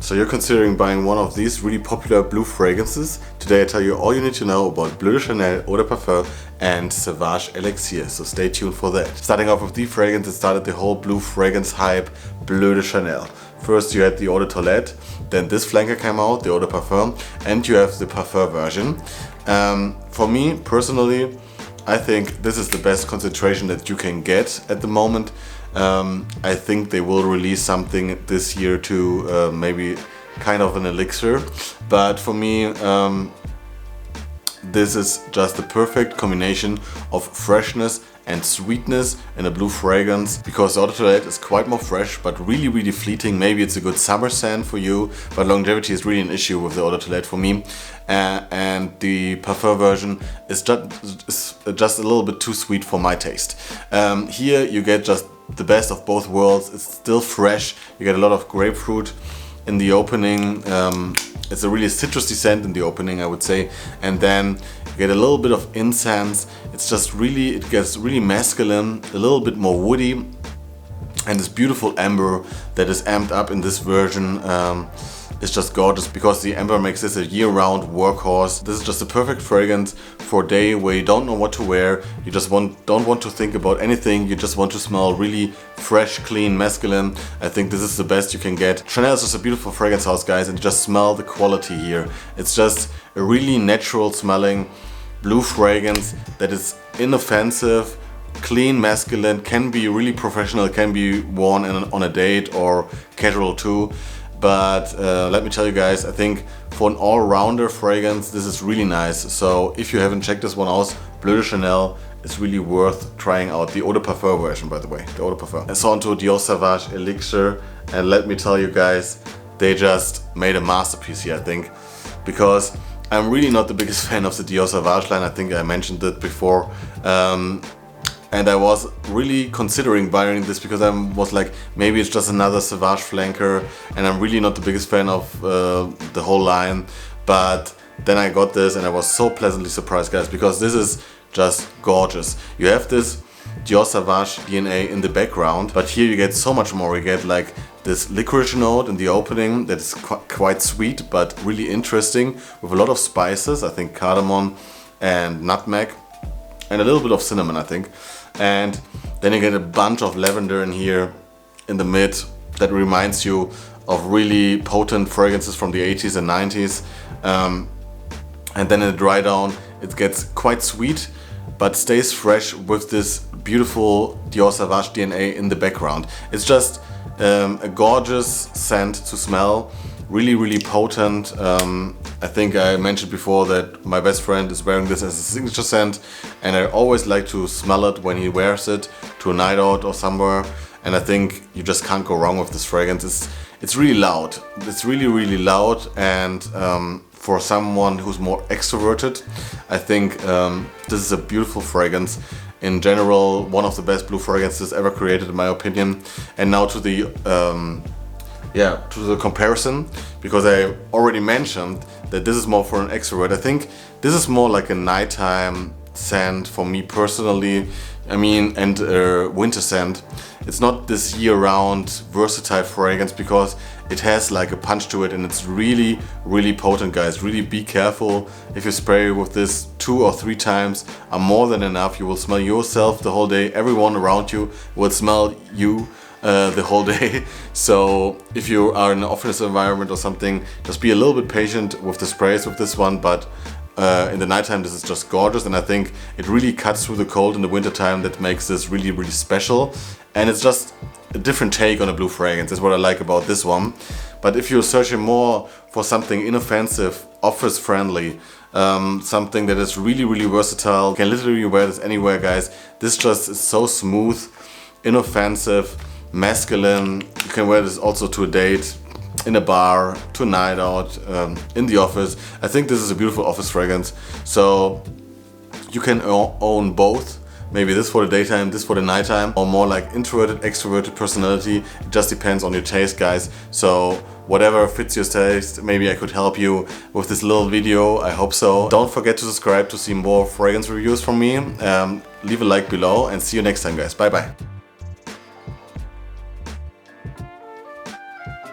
So you're considering buying one of these really popular blue fragrances. Today I tell you all you need to know about Bleu de Chanel Eau de Parfum and Sauvage Elixir, so stay tuned for that. Starting off with the fragrance, it started the whole blue fragrance hype, Bleu de Chanel. First you had the Eau de Toilette, then this flanker came out, the Eau de Parfum, and you have the Parfum version. For me personally, I think this is the best concentration that you can get at the moment. I think they will release something this year too, maybe kind of an elixir, but for me this is just the perfect combination of freshness and sweetness in a blue fragrance, because the Eau de Toilette is quite more fresh but really fleeting. Maybe it's a good summer scent for you, but longevity is really an issue with the Eau de Toilette for me. And the Parfum version is just a little bit too sweet for my taste. Here you get just the best of both worlds. It's still fresh, you get a lot of grapefruit in the opening. It's a really citrusy scent in the opening, I would say, and then you get a little bit of incense. It's just really, it gets really masculine, a little bit more woody, and this beautiful amber that is amped up in this version is just gorgeous, because the amber makes this a year-round workhorse. This is just a perfect fragrance for a day where you don't know what to wear, you just don't want to think about anything, you just want to smell really fresh, clean, masculine. I think this is the best you can get. Chanel is just a beautiful fragrance house, guys, and you just smell the quality here. It's just a really natural smelling blue fragrance that is inoffensive, clean, masculine, can be really professional, can be worn on a date or casual too. But let me tell you guys, I think for an all-rounder fragrance this is really nice. So if you haven't checked this one out, Bleu de Chanel is really worth trying out. The Eau de Parfum version, by the way, the Eau de Parfum. I saw into Dior Sauvage Elixir, and let me tell you guys, they just made a masterpiece here, I think, because I'm really not the biggest fan of the Dior Sauvage line. I think I mentioned it before. And I was really considering buying this because I was like, maybe it's just another Sauvage flanker, and I'm really not the biggest fan of the whole line. But then I got this and I was so pleasantly surprised, guys, because this is just gorgeous. You have this Dior Sauvage DNA in the background, but here you get so much more. You get like this licorice note in the opening that is quite sweet but really interesting, with a lot of spices, I think cardamom and nutmeg, and a little bit of cinnamon, I think. And then you get a bunch of lavender in here in the mid that reminds you of really potent fragrances from the 80s and 90s. And then in the dry down it gets quite sweet but stays fresh with this beautiful Dior Sauvage DNA in the background. It's just a gorgeous scent to smell, really potent. I think I mentioned before that my best friend is wearing this as a signature scent, and I always like to smell it when he wears it to a night out or somewhere, and I think you just can't go wrong with this fragrance. It's really loud. It's really loud, and for someone who's more extroverted, I think this is a beautiful fragrance. In general, one of the best blue fragrances ever created, in my opinion. And now to the comparison, because I already mentioned that this is more for an extrovert. I think this is more like a nighttime scent for me personally. I mean, and a winter scent. It's not this year-round versatile fragrance, because it has like a punch to it, and it's really potent, guys. Really be careful. If you spray with this 2 or 3 times are more than enough. You will smell yourself the whole day. Everyone around you will smell you the whole day. So if you are in an office environment or something, just be a little bit patient with the sprays with this one. But in the nighttime this is just gorgeous, and I think it really cuts through the cold in the wintertime. That makes this really special, and it's just a different take on a blue fragrance. That's what I like about this one. But if you're searching more for something inoffensive, office friendly, something that is really versatile, you can literally wear this anywhere, guys. This just is so smooth, inoffensive, masculine. You can wear this also to a date, in a bar, to a night out, in the office. I think this is a beautiful office fragrance. So you can own both. Maybe this for the daytime, this for the nighttime, or more like introverted, extroverted personality. It just depends on your taste, guys. So whatever fits your taste, maybe I could help you with this little video. I hope so. Don't forget to subscribe to see more fragrance reviews from me. Leave a like below, and see you next time, guys. Bye bye.